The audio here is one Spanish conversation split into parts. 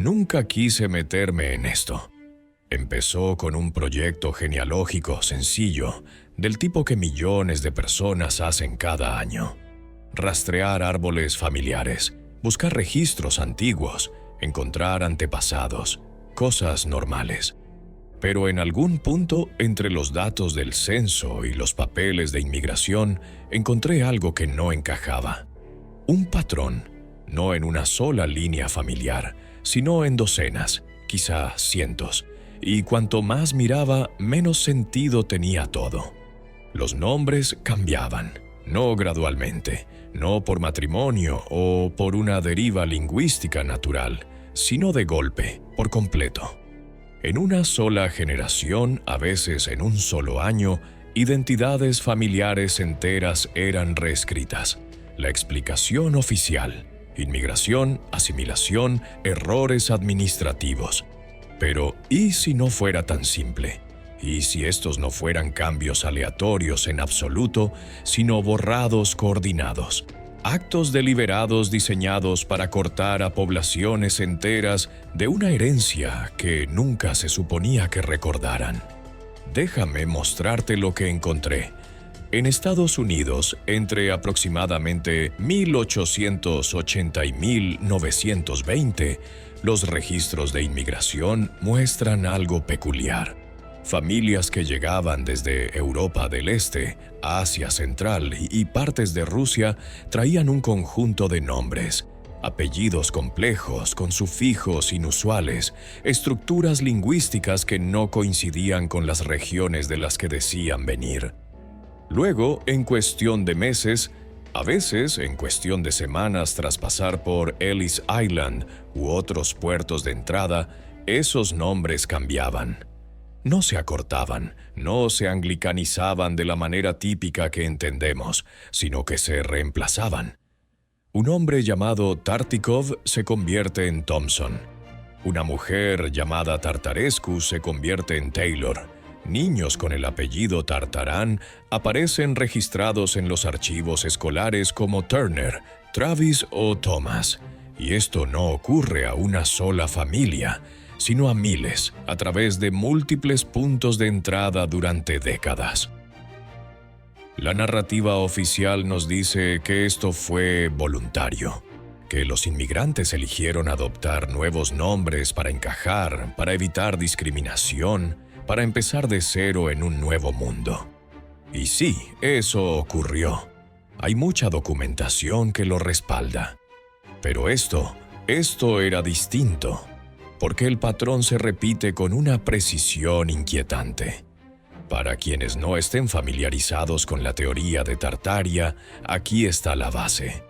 Nunca quise meterme en esto. Empezó con un proyecto genealógico sencillo, del tipo que millones de personas hacen cada año. Rastrear árboles familiares, buscar registros antiguos, encontrar antepasados, cosas normales. Pero en algún punto, entre los datos del censo y los papeles de inmigración, encontré algo que no encajaba. Un patrón, no en una sola línea familiar, sino en docenas, quizá cientos. Y cuanto más miraba, menos sentido tenía todo. Los nombres cambiaban, no gradualmente, no por matrimonio o por una deriva lingüística natural, sino de golpe, por completo. En una sola generación, a veces en un solo año, identidades familiares enteras eran reescritas. La explicación oficial: inmigración, asimilación, errores administrativos. Pero, ¿y si no fuera tan simple? ¿Y si estos no fueran cambios aleatorios en absoluto, sino borrados coordinados? Actos deliberados diseñados para cortar a poblaciones enteras de una herencia que nunca se suponía que recordaran. Déjame mostrarte lo que encontré. En Estados Unidos, entre aproximadamente 1880 y 1920, los registros de inmigración muestran algo peculiar. Familias que llegaban desde Europa del Este, Asia Central y partes de Rusia traían un conjunto de nombres, apellidos complejos con sufijos inusuales, estructuras lingüísticas que no coincidían con las regiones de las que decían venir. Luego, en cuestión de meses, a veces en cuestión de semanas tras pasar por Ellis Island u otros puertos de entrada, esos nombres cambiaban. No se acortaban, no se anglicanizaban de la manera típica que entendemos, sino que se reemplazaban. Un hombre llamado Tartykov se convierte en Thompson. Una mujer llamada Tartarescu se convierte en Taylor. Niños con el apellido Tartarán aparecen registrados en los archivos escolares como Turner, Travis o Thomas. Y esto no ocurre a una sola familia, sino a miles, a través de múltiples puntos de entrada durante décadas. La narrativa oficial nos dice que esto fue voluntario, que los inmigrantes eligieron adoptar nuevos nombres para encajar, para evitar discriminación, para empezar de cero en un nuevo mundo. Y sí, eso ocurrió. Hay mucha documentación que lo respalda. Pero esto era distinto, porque el patrón se repite con una precisión inquietante. Para quienes no estén familiarizados con la teoría de Tartaria, aquí está la base.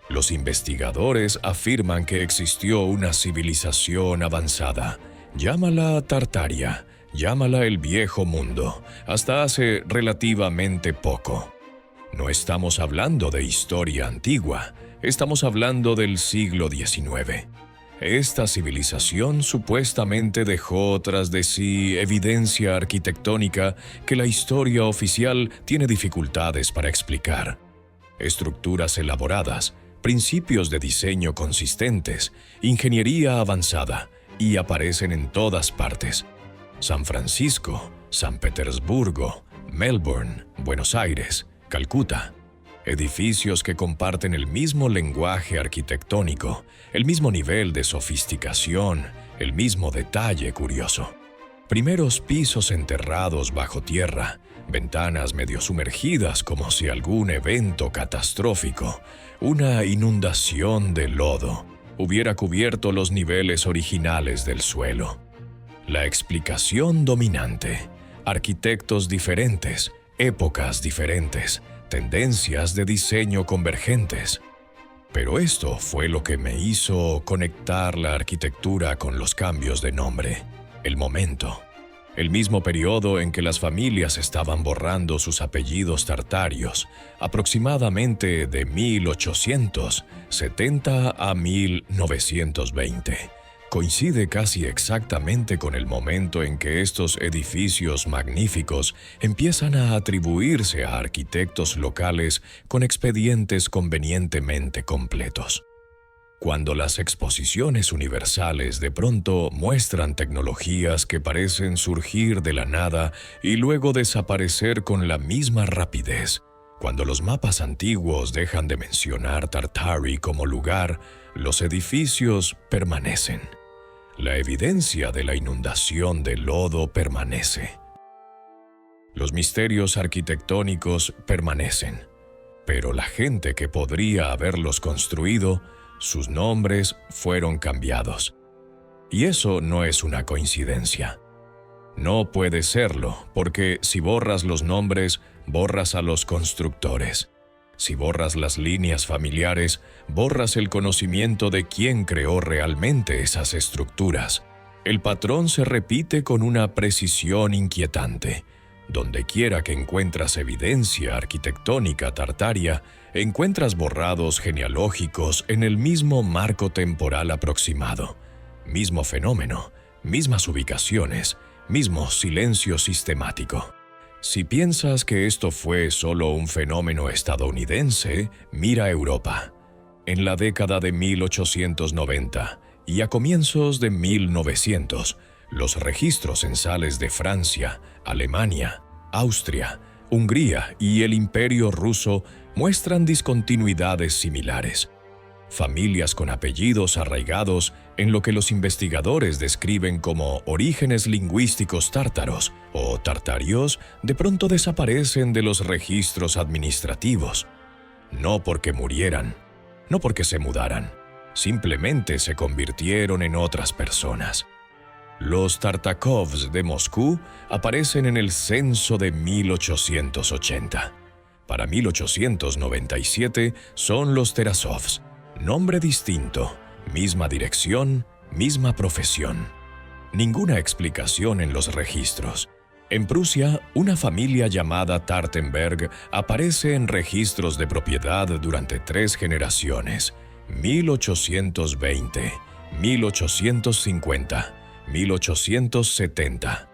Los investigadores afirman que existió una civilización avanzada. Llámala Tartaria, llámala el Viejo Mundo, hasta hace relativamente poco. No estamos hablando de historia antigua, estamos hablando del siglo XIX. Esta civilización supuestamente dejó tras de sí evidencia arquitectónica que la historia oficial tiene dificultades para explicar. Estructuras elaboradas, principios de diseño consistentes, ingeniería avanzada, y aparecen en todas partes. San Francisco, San Petersburgo, Melbourne, Buenos Aires, Calcuta. Edificios que comparten el mismo lenguaje arquitectónico, el mismo nivel de sofisticación, el mismo detalle curioso. Primeros pisos enterrados bajo tierra, ventanas medio sumergidas como si algún evento catastrófico, una inundación de lodo, hubiera cubierto los niveles originales del suelo. La explicación dominante: arquitectos diferentes, épocas diferentes, tendencias de diseño convergentes. Pero esto fue lo que me hizo conectar la arquitectura con los cambios de nombre. El momento. El mismo periodo en que las familias estaban borrando sus apellidos tartarios, aproximadamente de 1870 a 1920. Coincide casi exactamente con el momento en que estos edificios magníficos empiezan a atribuirse a arquitectos locales con expedientes convenientemente completos. Cuando las exposiciones universales de pronto muestran tecnologías que parecen surgir de la nada y luego desaparecer con la misma rapidez, cuando los mapas antiguos dejan de mencionar Tartary como lugar, los edificios permanecen. La evidencia de la inundación de lodo permanece. Los misterios arquitectónicos permanecen, pero la gente que podría haberlos construido, sus nombres fueron cambiados. Y eso no es una coincidencia. No puede serlo, porque si borras los nombres, borras a los constructores. Si borras las líneas familiares, borras el conocimiento de quién creó realmente esas estructuras. El patrón se repite con una precisión inquietante. Donde quiera que encuentras evidencia arquitectónica tartaria, encuentras borrados genealógicos en el mismo marco temporal aproximado. Mismo fenómeno, mismas ubicaciones, mismo silencio sistemático. Si piensas que esto fue solo un fenómeno estadounidense, mira Europa. En la década de 1890 y a comienzos de 1900, los registros censales de Francia, Alemania, Austria, Hungría y el Imperio Ruso muestran discontinuidades similares. Familias con apellidos arraigados en lo que los investigadores describen como orígenes lingüísticos tártaros o tartarios de pronto desaparecen de los registros administrativos. No porque murieran, no porque se mudaran, simplemente se convirtieron en otras personas. Los Tartakovs de Moscú aparecen en el censo de 1880. Para 1897 son los Terasovs, nombre distinto, misma dirección, misma profesión. Ninguna explicación en los registros. En Prusia, una familia llamada Tartenberg aparece en registros de propiedad durante 3 generaciones, 1820, 1850, 1870.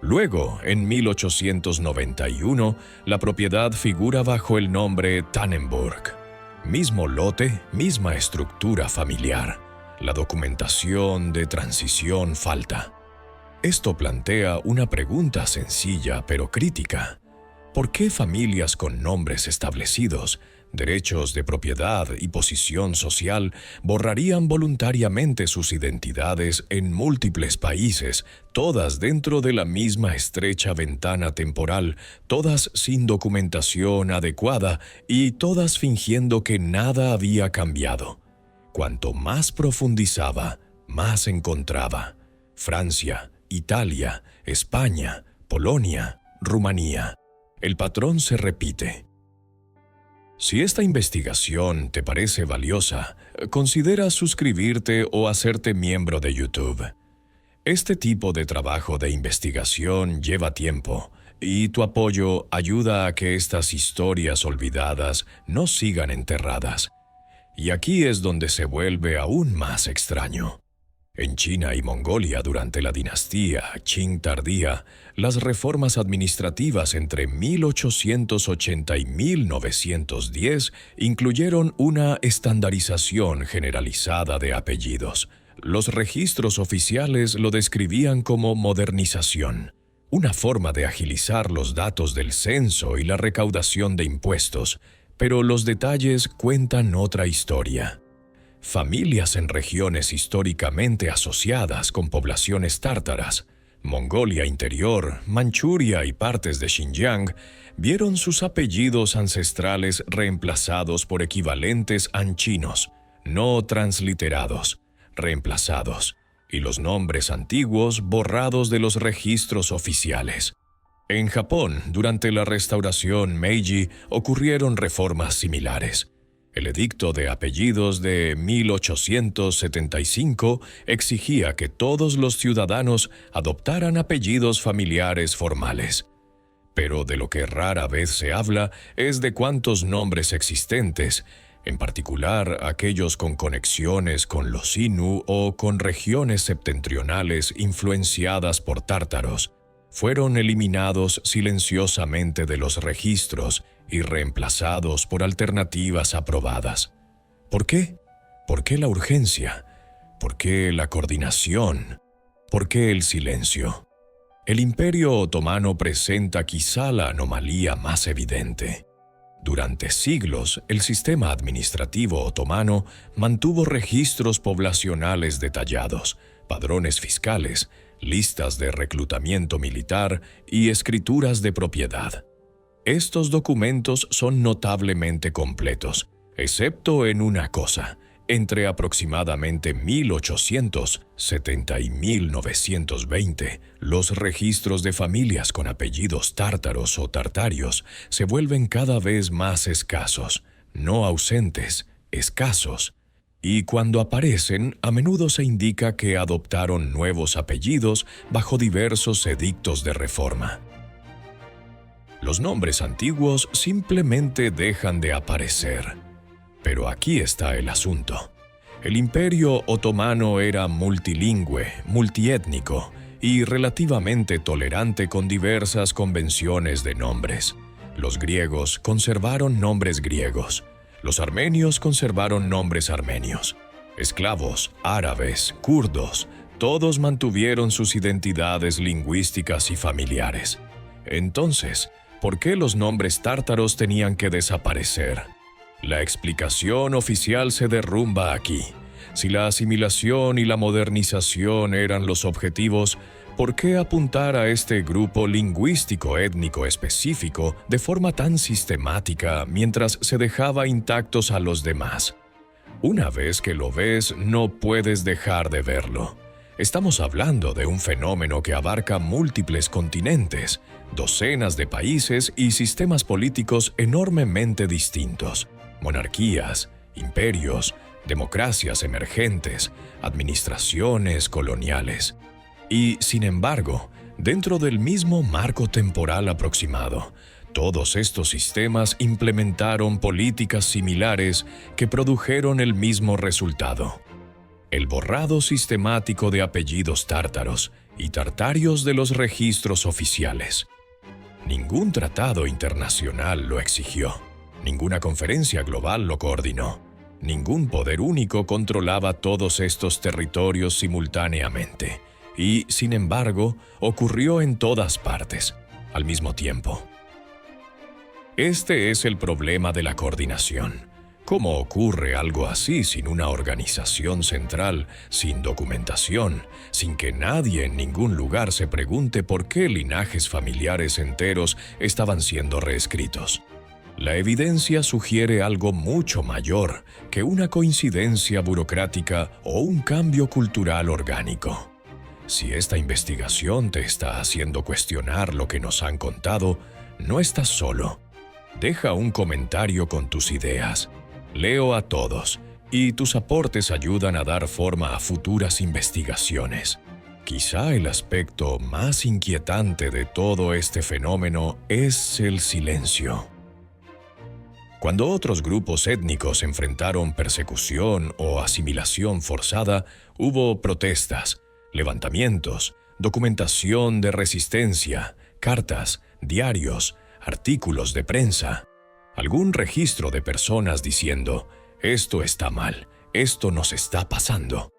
Luego, en 1891, la propiedad figura bajo el nombre Tannenburg. Mismo lote, misma estructura familiar. La documentación de transición falta. Esto plantea una pregunta sencilla pero crítica. ¿Por qué familias con nombres establecidos, derechos de propiedad y posición social borrarían voluntariamente sus identidades en múltiples países, todas dentro de la misma estrecha ventana temporal, todas sin documentación adecuada y todas fingiendo que nada había cambiado? Cuanto más profundizaba, más encontraba. Francia, Italia, España, Polonia, Rumanía. El patrón se repite. Si esta investigación te parece valiosa, considera suscribirte o hacerte miembro de YouTube. Este tipo de trabajo de investigación lleva tiempo, y tu apoyo ayuda a que estas historias olvidadas no sigan enterradas. Y aquí es donde se vuelve aún más extraño. En China y Mongolia durante la dinastía Qing tardía, las reformas administrativas entre 1880 y 1910 incluyeron una estandarización generalizada de apellidos. Los registros oficiales lo describían como modernización, una forma de agilizar los datos del censo y la recaudación de impuestos, pero los detalles cuentan otra historia. Familias en regiones históricamente asociadas con poblaciones tártaras, Mongolia Interior, Manchuria y partes de Xinjiang, vieron sus apellidos ancestrales reemplazados por equivalentes anchinos, no transliterados, reemplazados, y los nombres antiguos borrados de los registros oficiales. En Japón, durante la restauración Meiji, ocurrieron reformas similares. El edicto de apellidos de 1875 exigía que todos los ciudadanos adoptaran apellidos familiares formales. Pero de lo que rara vez se habla es de cuántos nombres existentes, en particular aquellos con conexiones con los Innu o con regiones septentrionales influenciadas por tártaros, fueron eliminados silenciosamente de los registros y reemplazados por alternativas aprobadas. ¿Por qué? ¿Por qué la urgencia? ¿Por qué la coordinación? ¿Por qué el silencio? El Imperio Otomano presenta quizá la anomalía más evidente. Durante siglos, el sistema administrativo otomano mantuvo registros poblacionales detallados, padrones fiscales, listas de reclutamiento militar y escrituras de propiedad. Estos documentos son notablemente completos, excepto en una cosa. Entre aproximadamente 1870 y 1920, los registros de familias con apellidos tártaros o tartarios se vuelven cada vez más escasos, no ausentes, escasos, y cuando aparecen, a menudo se indica que adoptaron nuevos apellidos bajo diversos edictos de reforma. Los nombres antiguos simplemente dejan de aparecer. Pero aquí está el asunto. El Imperio Otomano era multilingüe, multiétnico y relativamente tolerante con diversas convenciones de nombres. Los griegos conservaron nombres griegos. Los armenios conservaron nombres armenios. Esclavos, árabes, kurdos, todos mantuvieron sus identidades lingüísticas y familiares. Entonces, ¿por qué los nombres tártaros tenían que desaparecer? La explicación oficial se derrumba aquí. Si la asimilación y la modernización eran los objetivos, ¿por qué apuntar a este grupo lingüístico étnico específico de forma tan sistemática mientras se dejaba intactos a los demás? Una vez que lo ves, no puedes dejar de verlo. Estamos hablando de un fenómeno que abarca múltiples continentes, docenas de países y sistemas políticos enormemente distintos. Monarquías, imperios, democracias emergentes, administraciones coloniales. Y, sin embargo, dentro del mismo marco temporal aproximado, todos estos sistemas implementaron políticas similares que produjeron el mismo resultado: el borrado sistemático de apellidos tártaros y tartarios de los registros oficiales. Ningún tratado internacional lo exigió. Ninguna conferencia global lo coordinó. Ningún poder único controlaba todos estos territorios simultáneamente. Y, sin embargo, ocurrió en todas partes, al mismo tiempo. Este es el problema de la coordinación. ¿Cómo ocurre algo así sin una organización central, sin documentación, sin que nadie en ningún lugar se pregunte por qué linajes familiares enteros estaban siendo reescritos? La evidencia sugiere algo mucho mayor que una coincidencia burocrática o un cambio cultural orgánico. Si esta investigación te está haciendo cuestionar lo que nos han contado, no estás solo. Deja un comentario con tus ideas. Leo a todos, y tus aportes ayudan a dar forma a futuras investigaciones. Quizá el aspecto más inquietante de todo este fenómeno es el silencio. Cuando otros grupos étnicos enfrentaron persecución o asimilación forzada, hubo protestas, levantamientos, documentación de resistencia, cartas, diarios, artículos de prensa, algún registro de personas diciendo: esto está mal, esto nos está pasando.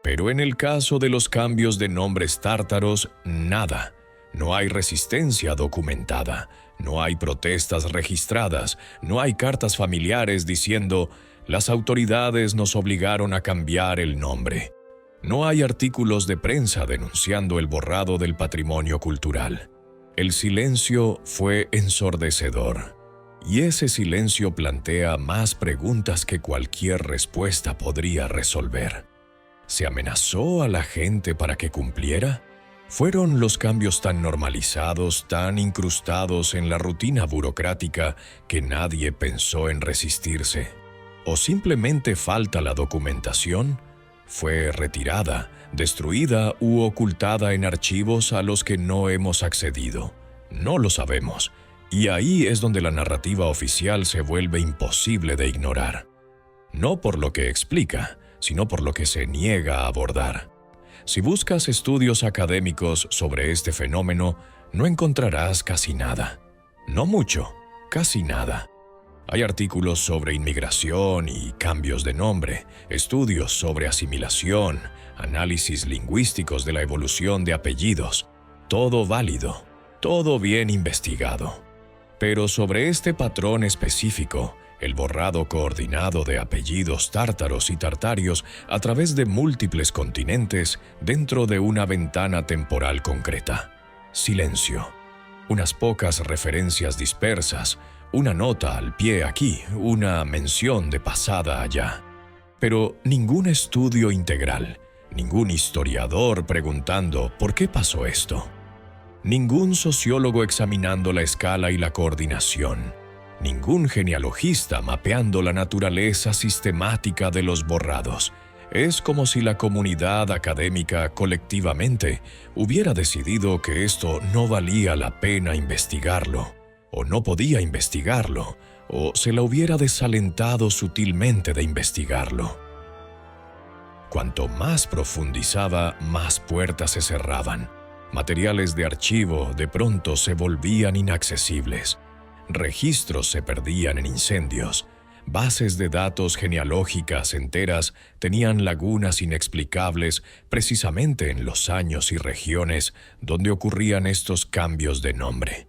Pero en el caso de los cambios de nombres tártaros, nada. No hay resistencia documentada, no hay protestas registradas, no hay cartas familiares diciendo: las autoridades nos obligaron a cambiar el nombre. No hay artículos de prensa denunciando el borrado del patrimonio cultural. El silencio fue ensordecedor. Y ese silencio plantea más preguntas que cualquier respuesta podría resolver. ¿Se amenazó a la gente para que cumpliera? ¿Fueron los cambios tan normalizados, tan incrustados en la rutina burocrática que nadie pensó en resistirse? ¿O simplemente falta la documentación? ¿Fue retirada, destruida u ocultada en archivos a los que no hemos accedido? No lo sabemos. Y ahí es donde la narrativa oficial se vuelve imposible de ignorar. No por lo que explica, sino por lo que se niega a abordar. Si buscas estudios académicos sobre este fenómeno, no encontrarás casi nada. No mucho, casi nada. Hay artículos sobre inmigración y cambios de nombre, estudios sobre asimilación, análisis lingüísticos de la evolución de apellidos. Todo válido, todo bien investigado. Pero sobre este patrón específico, el borrado coordinado de apellidos tártaros y tartarios a través de múltiples continentes dentro de una ventana temporal concreta. Silencio. Unas pocas referencias dispersas, una nota al pie aquí, una mención de pasada allá. Pero ningún estudio integral, ningún historiador preguntando ¿por qué pasó esto? Ningún sociólogo examinando la escala y la coordinación. Ningún genealogista mapeando la naturaleza sistemática de los borrados. Es como si la comunidad académica colectivamente hubiera decidido que esto no valía la pena investigarlo, o no podía investigarlo, o se la hubiera desalentado sutilmente de investigarlo. Cuanto más profundizaba, más puertas se cerraban. Materiales de archivo de pronto se volvían inaccesibles. Registros se perdían en incendios. Bases de datos genealógicas enteras tenían lagunas inexplicables precisamente en los años y regiones donde ocurrían estos cambios de nombre.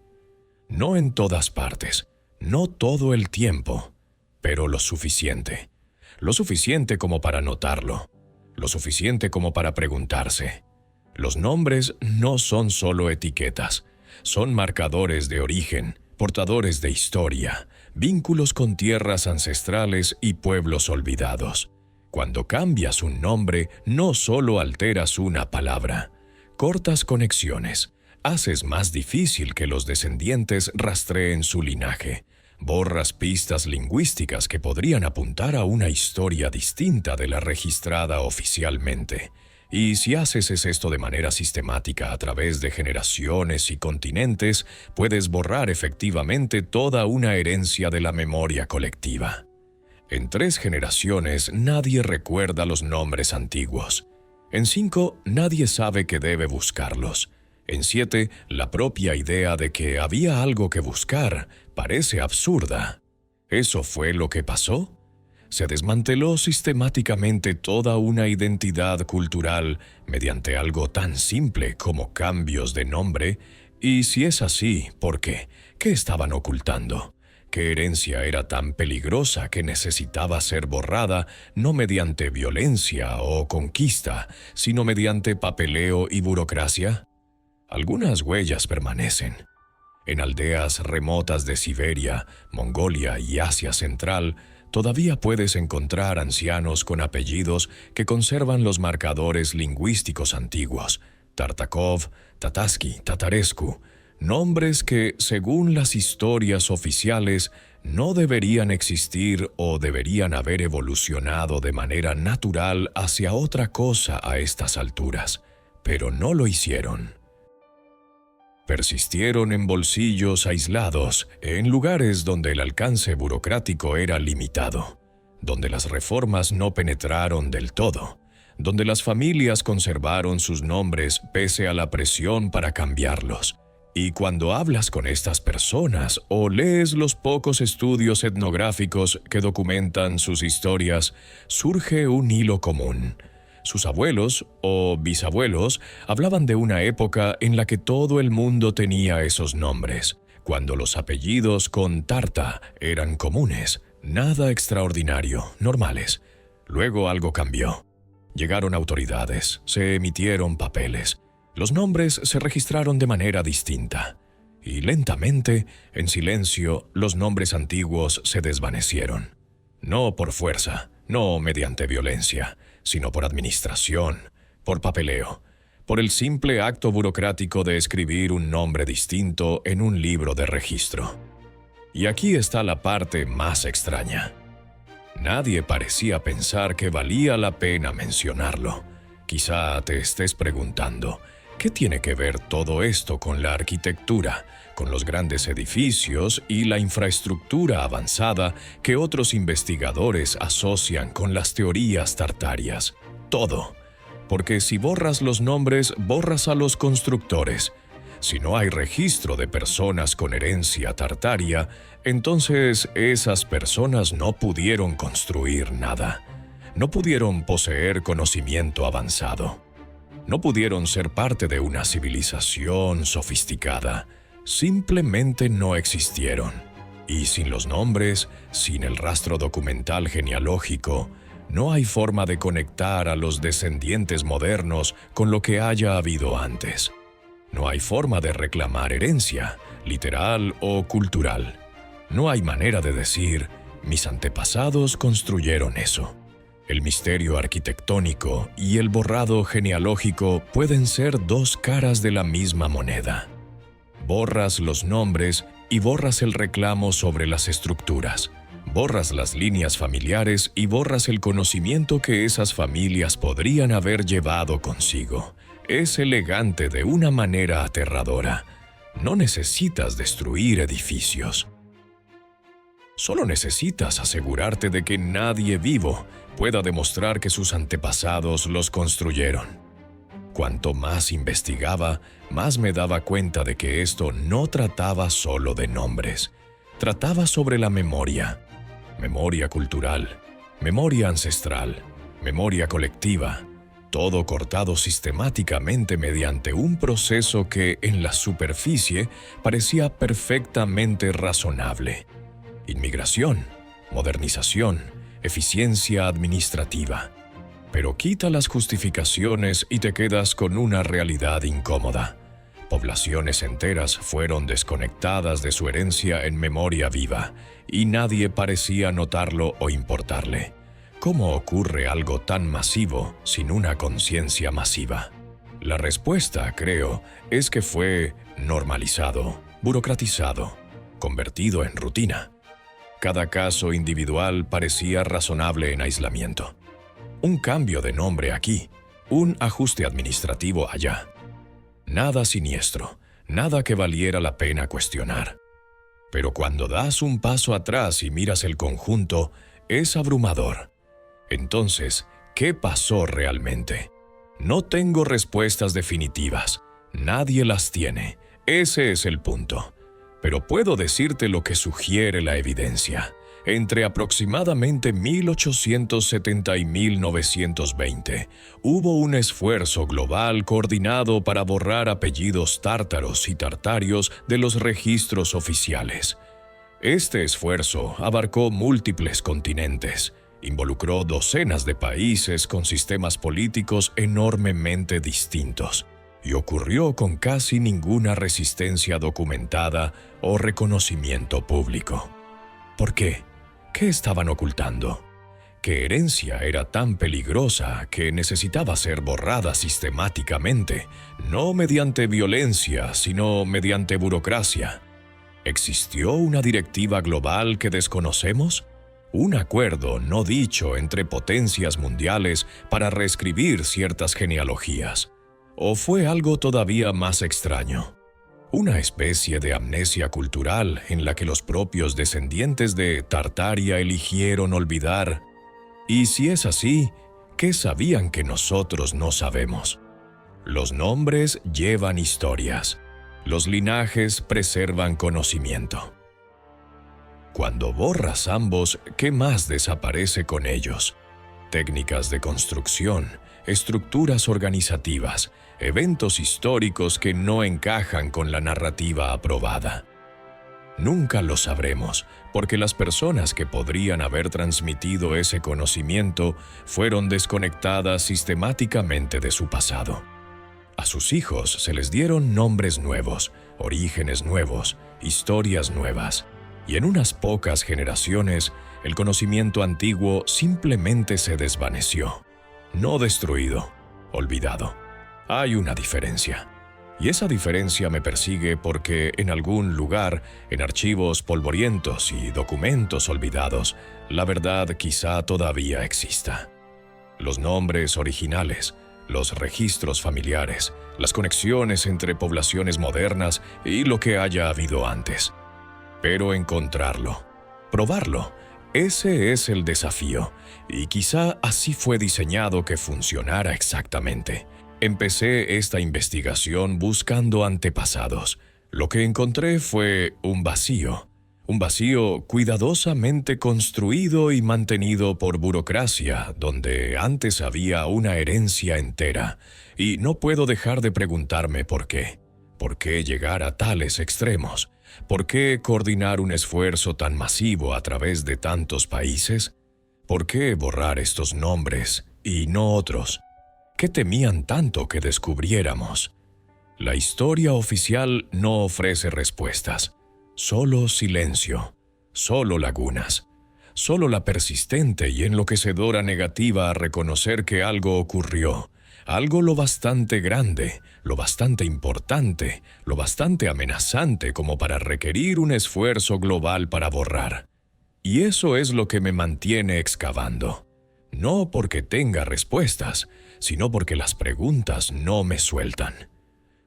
No en todas partes, no todo el tiempo, pero lo suficiente. Lo suficiente como para notarlo, lo suficiente como para preguntarse. Los nombres no son solo etiquetas, son marcadores de origen, portadores de historia, vínculos con tierras ancestrales y pueblos olvidados. Cuando cambias un nombre, no solo alteras una palabra, cortas conexiones, haces más difícil que los descendientes rastreen su linaje, borras pistas lingüísticas que podrían apuntar a una historia distinta de la registrada oficialmente. Y si haces esto de manera sistemática a través de generaciones y continentes, puedes borrar efectivamente toda una herencia de la memoria colectiva. En 3 generaciones nadie recuerda los nombres antiguos. En 5 nadie sabe que debe buscarlos. En 7 la propia idea de que había algo que buscar parece absurda. ¿Eso fue lo que pasó? Se desmanteló sistemáticamente toda una identidad cultural mediante algo tan simple como cambios de nombre, y si es así, ¿por qué? ¿Qué estaban ocultando? ¿Qué herencia era tan peligrosa que necesitaba ser borrada no mediante violencia o conquista, sino mediante papeleo y burocracia? Algunas huellas permanecen. En aldeas remotas de Siberia, Mongolia y Asia Central, todavía puedes encontrar ancianos con apellidos que conservan los marcadores lingüísticos antiguos, Tartakov, Tatarsky, Tatarescu, nombres que, según las historias oficiales, no deberían existir o deberían haber evolucionado de manera natural hacia otra cosa a estas alturas, pero no lo hicieron. Persistieron en bolsillos aislados, en lugares donde el alcance burocrático era limitado, donde las reformas no penetraron del todo, donde las familias conservaron sus nombres pese a la presión para cambiarlos. Y cuando hablas con estas personas o lees los pocos estudios etnográficos que documentan sus historias, surge un hilo común. Sus abuelos o bisabuelos hablaban de una época en la que todo el mundo tenía esos nombres, cuando los apellidos con tarta eran comunes, nada extraordinario, normales. Luego algo cambió. Llegaron autoridades, se emitieron papeles. Los nombres se registraron de manera distinta. Y lentamente, en silencio, los nombres antiguos se desvanecieron. No por fuerza, no mediante violencia, sino por administración, por papeleo, por el simple acto burocrático de escribir un nombre distinto en un libro de registro. Y aquí está la parte más extraña. Nadie parecía pensar que valía la pena mencionarlo. Quizá te estés preguntando, ¿qué tiene que ver todo esto con la arquitectura, con los grandes edificios y la infraestructura avanzada que otros investigadores asocian con las teorías tartarias? Todo. Porque si borras los nombres, borras a los constructores. Si no hay registro de personas con herencia tartaria, entonces esas personas no pudieron construir nada. No pudieron poseer conocimiento avanzado. No pudieron ser parte de una civilización sofisticada. Simplemente no existieron. Y sin los nombres, sin el rastro documental genealógico, no hay forma de conectar a los descendientes modernos con lo que haya habido antes. No hay forma de reclamar herencia, literal o cultural. No hay manera de decir, mis antepasados construyeron eso. El misterio arquitectónico y el borrado genealógico pueden ser dos caras de la misma moneda. Borras los nombres y borras el reclamo sobre las estructuras. Borras las líneas familiares y borras el conocimiento que esas familias podrían haber llevado consigo. Es elegante de una manera aterradora. No necesitas destruir edificios. Solo necesitas asegurarte de que nadie vivo pueda demostrar que sus antepasados los construyeron. Cuanto más investigaba, más me daba cuenta de que esto no trataba solo de nombres. Trataba sobre la memoria. Memoria cultural, memoria ancestral, memoria colectiva, todo cortado sistemáticamente mediante un proceso que en la superficie parecía perfectamente razonable. Inmigración, modernización, eficiencia administrativa. Pero quita las justificaciones y te quedas con una realidad incómoda. Poblaciones enteras fueron desconectadas de su herencia en memoria viva, y nadie parecía notarlo o importarle. ¿Cómo ocurre algo tan masivo sin una conciencia masiva? La respuesta, creo, es que fue normalizado, burocratizado, convertido en rutina. Cada caso individual parecía razonable en aislamiento. Un cambio de nombre aquí, un ajuste administrativo allá. Nada siniestro, nada que valiera la pena cuestionar. Pero cuando das un paso atrás y miras el conjunto, es abrumador. Entonces, ¿qué pasó realmente? No tengo respuestas definitivas. Nadie las tiene. Ese es el punto. Pero puedo decirte lo que sugiere la evidencia. Entre aproximadamente 1870 y 1920, hubo un esfuerzo global coordinado para borrar apellidos tártaros y tartarios de los registros oficiales. Este esfuerzo abarcó múltiples continentes, involucró docenas de países con sistemas políticos enormemente distintos, y ocurrió con casi ninguna resistencia documentada o reconocimiento público. ¿Por qué? ¿Qué estaban ocultando? ¿Qué herencia era tan peligrosa que necesitaba ser borrada sistemáticamente, no mediante violencia, sino mediante burocracia? ¿Existió una directiva global que desconocemos? ¿Un acuerdo no dicho entre potencias mundiales para reescribir ciertas genealogías? ¿O fue algo todavía más extraño? Una especie de amnesia cultural en la que los propios descendientes de Tartaria eligieron olvidar. Y si es así, ¿qué sabían que nosotros no sabemos? Los nombres llevan historias. Los linajes preservan conocimiento. Cuando borras ambos, ¿qué más desaparece con ellos? Técnicas de construcción, estructuras organizativas, eventos históricos que no encajan con la narrativa aprobada. Nunca lo sabremos, porque las personas que podrían haber transmitido ese conocimiento fueron desconectadas sistemáticamente de su pasado. A sus hijos se les dieron nombres nuevos, orígenes nuevos, historias nuevas, y en unas pocas generaciones el conocimiento antiguo simplemente se desvaneció. No destruido, olvidado. Hay una diferencia. Y esa diferencia me persigue porque en algún lugar, en archivos polvorientos y documentos olvidados, la verdad quizá todavía exista. Los nombres originales, los registros familiares, las conexiones entre poblaciones modernas y lo que haya habido antes. Pero encontrarlo, probarlo, ese es el desafío, y quizá así fue diseñado que funcionara exactamente. Empecé esta investigación buscando antepasados. Lo que encontré fue un vacío cuidadosamente construido y mantenido por burocracia, donde antes había una herencia entera, y no puedo dejar de preguntarme por qué. ¿Por qué llegar a tales extremos? ¿Por qué coordinar un esfuerzo tan masivo a través de tantos países? ¿Por qué borrar estos nombres y no otros? ¿Qué temían tanto que descubriéramos? La historia oficial no ofrece respuestas, solo silencio, solo lagunas, solo la persistente y enloquecedora negativa a reconocer que algo ocurrió, algo lo bastante grande, lo bastante importante, lo bastante amenazante como para requerir un esfuerzo global para borrar. Y eso es lo que me mantiene excavando. No porque tenga respuestas, sino porque las preguntas no me sueltan.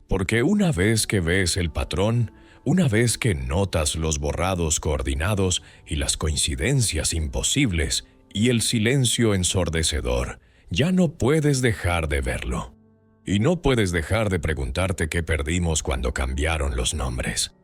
Porque una vez que ves el patrón, una vez que notas los borrados coordinados y las coincidencias imposibles y el silencio ensordecedor, ya no puedes dejar de verlo. Y no puedes dejar de preguntarte qué perdimos cuando cambiaron los nombres.